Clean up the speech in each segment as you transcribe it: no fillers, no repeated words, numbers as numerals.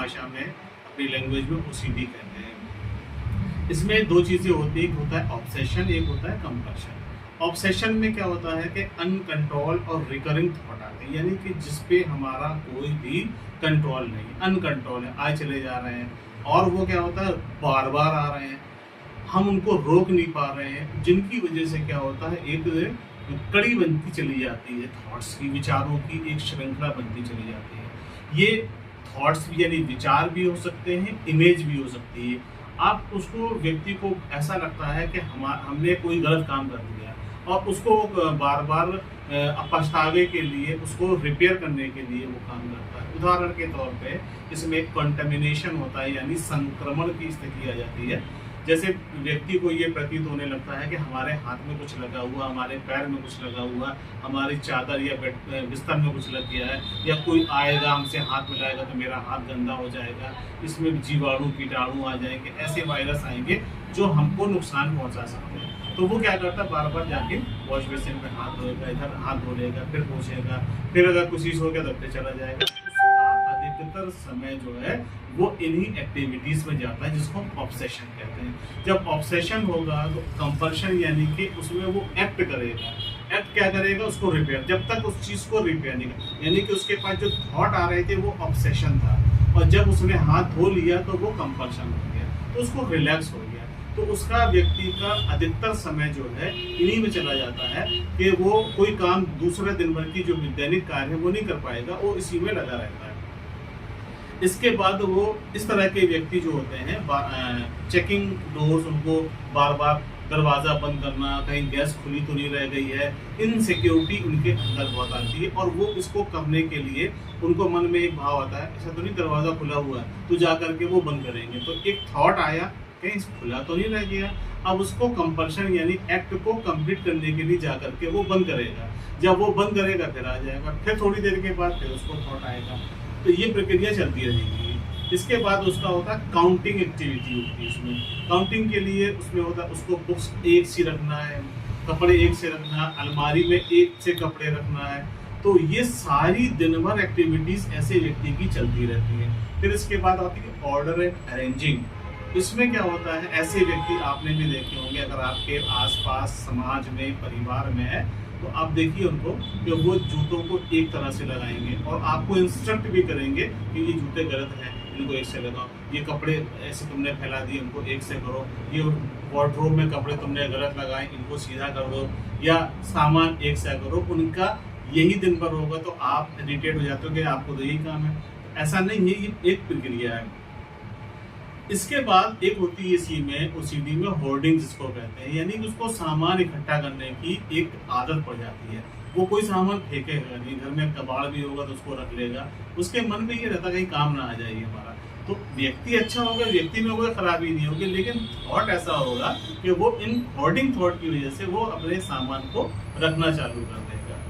भाषा में, अपनी लैंग्वेज में ओसीडी कहते हैं। इसमें दो चीज़ें होती है, एक होता है ऑब्सेशन, एक होता है कंपल्शन। ऑब्सेशन में क्या होता है कि अनकंट्रोल और रिकरिंग थॉट आते हैं, यानी कि जिस पे हमारा कोई भी कंट्रोल नहीं, अनकंट्रोल है, आए चले जा रहे हैं, और वो क्या होता है बार बार आ रहे हैं, हम उनको रोक नहीं पा रहे हैं, जिनकी वजह से क्या होता है एक कड़ी बनती चली जाती है, थॉट्स की, विचारों की एक श्रृंखला बनती चली जाती है। ये थॉट्स भी यानी विचार भी हो सकते हैं, इमेज भी हो सकती है। आप उसको व्यक्ति को ऐसा लगता है कि हमने कोई गलत काम कर दिया और उसको बार बार पछतावे के लिए, उसको रिपेयर करने के लिए वो काम करता है। उदाहरण के तौर पे इसमें एक कंटेमिनेशन होता है, यानी संक्रमण की स्थिति आ जाती है। जैसे व्यक्ति को ये प्रतीत होने लगता है कि हमारे हाथ में कुछ लगा हुआ, हमारे पैर में कुछ लगा हुआ, हमारी चादर या बिस्तर में कुछ लग गया है, या कोई आएगा हमसे हाथ मिलाएगा तो मेरा हाथ गंदा हो जाएगा, इसमें जीवाणु कीटाणु आ जाएंगे, ऐसे वायरस आएंगे जो हमको नुकसान पहुंचा सकते हैं। तो वो क्या करता है, बार बार जाके वॉश बेसिन में हाथ धोएगा, इधर हाथ धो लेगा, फिर पोछेगा, फिर अगर कुछ चीज़ हो गया तो फिर चला जाएगा। अधिकतर समय जो है वो इन्हीं एक्टिविटीज में जाता है, जिसको हम ऑब्सेशन कहते हैं। जब ऑब्सेशन होगा तो कंपल्शन, यानी कि उसमें वो एक्ट करेगा। एक्ट क्या करेगा, उसको रिपेयर, जब तक उस चीज को रिपेयर नहीं कर, यानी कि उसके पास जो थॉट आ रहे थे वो ऑब्सेशन था, और जब उसने हाथ धो लिया तो वो कंपल्शन हो गया, तो उसको रिलैक्स हो गया। तो उसका व्यक्ति का अधिकतर समय जो है इन्हीं में चला जाता है कि वो कोई काम दूसरे दिन भर की जो दैनिक कार्य है वो नहीं कर पाएगा, वो इसी में लगा रहता है। इसके बाद वो इस तरह के व्यक्ति जो होते हैं, चेकिंग डोर्स, उनको बार बार दरवाज़ा बंद करना, कहीं गैस खुली तो नहीं रह गई है, इनसिक्योरिटी उनके अंदर बहुत आती है, और वो इसको करने के लिए उनको मन में एक भाव आता है, ऐसा तो नहीं दरवाज़ा खुला हुआ है तो जा करके वो बंद करेंगे। तो एक थॉट आया, कहीं खुला तो नहीं रह गया, अब उसको कंपल्शन यानी एक्ट को कंप्लीट करने के लिए जा करके वो बंद करेगा। जब वो बंद करेगा फिर आ जाएगा, फिर थोड़ी देर के बाद फिर उसको थॉट आएगा। तो ये प्रक्रिया चलती रहेगी। इसके बाद उसका होता है काउंटिंग एक्टिविटी होती है। इसमें काउंटिंग के लिए उसमें होता है उसको बुक्स एक सी रखना है, कपड़े एक से रखना है, अलमारी में एक से कपड़े रखना है। तो ये सारी दिन भर एक्टिविटीज ऐसे व्यक्ति की चलती रहती है। फिर इसके बाद आती है ऑर्डर एंड अरेंजिंग। इसमें क्या होता है, ऐसे व्यक्ति आपने भी देखे होंगे, अगर आपके आसपास समाज में, परिवार में है, तो आप देखिए उनको कि वो जूतों को एक तरह से लगाएंगे और आपको इंस्ट्रक्ट भी करेंगे कि ये जूते गलत हैं, इनको एक से लगाओ, ये कपड़े ऐसे तुमने फैला दिए, इनको एक से करो, ये वार्डरोब में कपड़े तुमने गलत लगाए, इनको सीधा कर दो, या सामान एक से करो। उनका यही दिन भर होगा तो आप इरिटेट हो जाते हो कि आपको तो यही काम है। ऐसा नहीं है, ये एक प्रक्रिया है। इसके बाद एक होती है इसी में ओसीडी में होर्डिंग, जिसको कहते हैं, यानी कि उसको सामान इकट्ठा करने की एक आदत पड़ जाती है। वो कोई सामान फेंकेगा नहीं, घर में कबाड़ भी होगा तो उसको रख लेगा, उसके मन में ये रहता कहीं काम ना आ जाएगी हमारा। तो व्यक्ति अच्छा होगा, व्यक्ति में कोई खराबी नहीं होगी, लेकिन थॉट ऐसा होगा कि वो इन होर्डिंग थॉट की वजह से वो अपने सामान को रखना चालू कर देगा।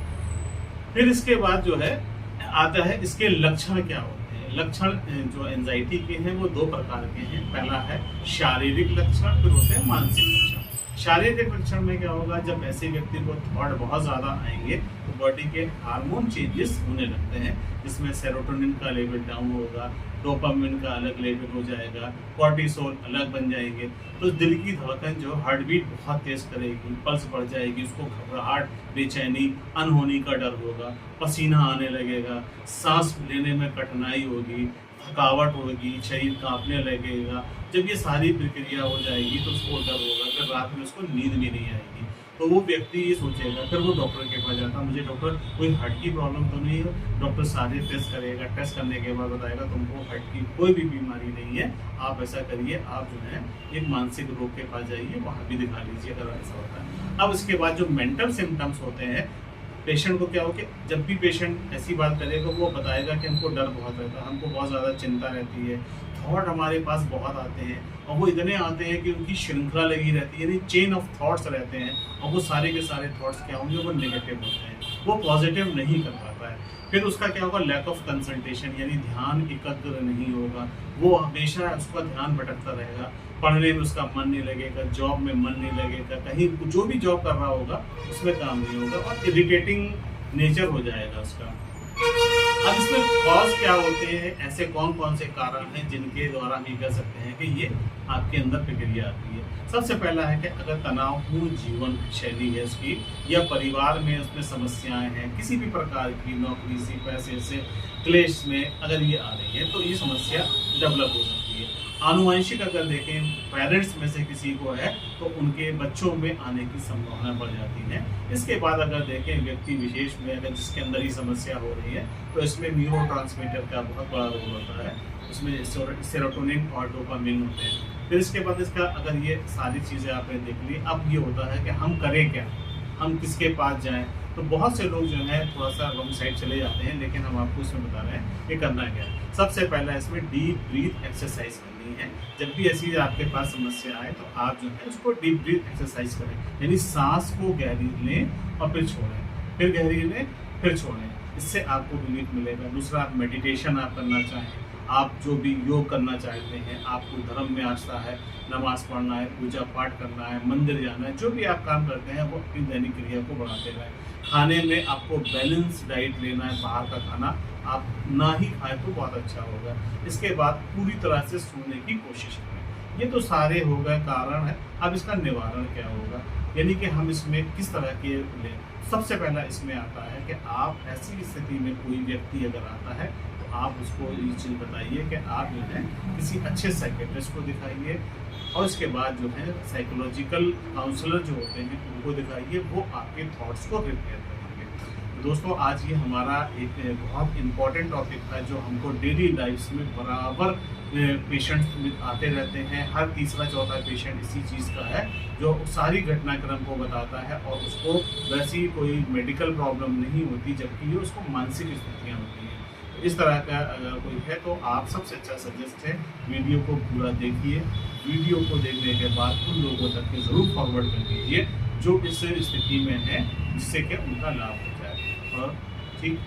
फिर इसके बाद जो है आता है इसके लक्षण क्या होते हैं। लक्षण जो एंजाइटी के हैं वो दो प्रकार के हैं। पहला है शारीरिक लक्षण, फिर होते हैं मानसिक लक्षण। शारीरिक लक्षण में क्या होगा, जब ऐसे व्यक्ति को थॉट बहुत ज़्यादा आएंगे तो बॉडी के हार्मोन चेंजेस होने लगते हैं, जिसमें सेरोटोनिन का लेवल डाउन होगा, डोपामिन का अलग लेवल हो जाएगा, कॉर्टिसोल अलग बन जाएंगे। तो दिल की धड़कन जो हार्ट बीट बहुत तेज करेगी, पल्स बढ़ जाएगी, उसको घबराहट, बेचैनी, अनहोनी का डर होगा, पसीना आने लगेगा, सांस लेने में कठिनाई होगी, थकावट होगी, शरीर कांपने लगेगा। जब ये सारी प्रक्रिया हो जाएगी तो उसको डर होगा, फिर रात में उसको नींद भी नहीं आएगी। तो वो व्यक्ति ये सोचेगा, फिर वो डॉक्टर के पास जाता, मुझे डॉक्टर कोई हार्ट की प्रॉब्लम तो नहीं है। डॉक्टर सारे टेस्ट करेगा, टेस्ट करने के बाद बताएगा तुमको हार्ट की कोई भी बीमारी नहीं है, आप ऐसा करिए, आप जो है एक मानसिक रोग के पास जाइए, वहाँ भी दिखा लीजिए अगर ऐसा होता है। अब इसके बाद जो मेंटल सिम्टम्स होते हैं, पेशेंट को क्या हो कि जब भी पेशेंट ऐसी बात करेगा वो बताएगा कि हमको डर बहुत रहता है, हमको बहुत ज़्यादा चिंता रहती है, थॉट हमारे पास बहुत आते हैं, और वो इतने आते हैं कि उनकी श्रृंखला लगी रहती है, यानी चेन ऑफ थॉट्स रहते हैं, और वो सारे के सारे थॉट्स क्या होंगे, वो नेगेटिव होते हैं, वो पॉजिटिव नहीं कर पाता है। फिर उसका क्या होगा, लैक ऑफ कंसंट्रेशन, यानी ध्यान एकाग्र नहीं होगा, वो हमेशा उसका ध्यान भटकता रहेगा, पढ़ने में उसका मन नहीं लगेगा, जॉब में मन नहीं लगेगा, कहीं जो भी जॉब कर रहा होगा उसमें काम नहीं होगा, और इरिटेटिंग नेचर हो जाएगा उसका। अब इसमें कॉज क्या होते हैं, ऐसे कौन कौन से कारण हैं जिनके द्वारा हम ये कह सकते हैं कि ये आपके अंदर प्रक्रिया आती है। सबसे पहला है कि अगर तनावपूर्ण जीवन शैली है उसकी, या परिवार में उसमें समस्याएं हैं किसी भी प्रकार की, नौकरी से, पैसे से, क्लेश में अगर ये आ रही है तो ये समस्या डेवलप हो सकती है। आनुवंशिक अगर देखें, पेरेंट्स में से किसी को है तो उनके बच्चों में आने की संभावना बढ़ जाती है। इसके बाद अगर देखें व्यक्ति विशेष में, अगर जिसके अंदर ही समस्या हो रही है तो इसमें न्यूरोट्रांसमीटर का बहुत बड़ा रोल होता है, उसमें सेरोटोनिन और डोपामिन होते हैं। फिर इसके बाद इसका अगर ये सारी चीज़ें आपने देख ली, अब ये होता है कि हम करें क्या, हम किसके पास जाएं। तो बहुत से लोग जो है थोड़ा सा रॉन्ग साइड चले जाते हैं, लेकिन हम आपको इसमें बता रहे हैं कि करना क्या है। सबसे पहला इसमें डीप ब्रीथ एक्सरसाइज करनी है। जब भी ऐसी आपके पास समस्या आए तो आप जो है उसको डीप ब्रीथ एक्सरसाइज करें, यानी सांस को गहरी लें और फिर छोड़ें, फिर गहरी लें फिर छोड़ें। इससे आपको रिलीफ मिलेगा। दूसरा, आप मेडिटेशन आप करना चाहें, आप जो भी योग करना चाहते हैं, आपको धर्म में आस्था है, नमाज पढ़ना है, पूजा पाठ करना है, मंदिर जाना है, जो भी आप काम करते हैं वो अपनी दैनिक क्रिया को बढ़ाते रहें। खाने में आपको बैलेंस डाइट लेना है, बाहर का खाना आप ना ही खाएं तो बहुत अच्छा होगा। इसके बाद पूरी तरह से सोने की कोशिश करें। ये तो सारे हो गए कारण है। अब इसका निवारण क्या होगा, यानी कि हम इसमें किस तरह के लें। सबसे पहला इसमें आता है कि आप ऐसी स्थिति में कोई व्यक्ति अगर आता है तो आप उसको ये चीज़ बताइए कि आप जो है किसी अच्छे साइकेट्रिस्ट को दिखाइए, और इसके बाद जो है साइकोलॉजिकल काउंसलर जो होते हैं उनको दिखाइए, वो आपके थॉट्स को रिपेयर करेंगे। दोस्तों, आज ये हमारा एक बहुत इम्पॉर्टेंट टॉपिक था जो हमको डेली लाइफ में बराबर पेशेंट्स आते रहते हैं। हर तीसरा चौथा पेशेंट इसी चीज़ का है जो सारी घटनाक्रम को बताता है, और उसको वैसी कोई मेडिकल प्रॉब्लम नहीं होती, जबकि ये उसको मानसिक स्थितियाँ होती हैं। इस तरह का अगर कोई है तो आप सबसे अच्छा सजेस्ट है वीडियो को पूरा देखिए। वीडियो को देखने के बाद उन लोगों तक के ज़रूर फॉरवर्ड कर दीजिए जो इस स्थिति में है, जिससे कि उनका लाभ हो जाए। और ठीक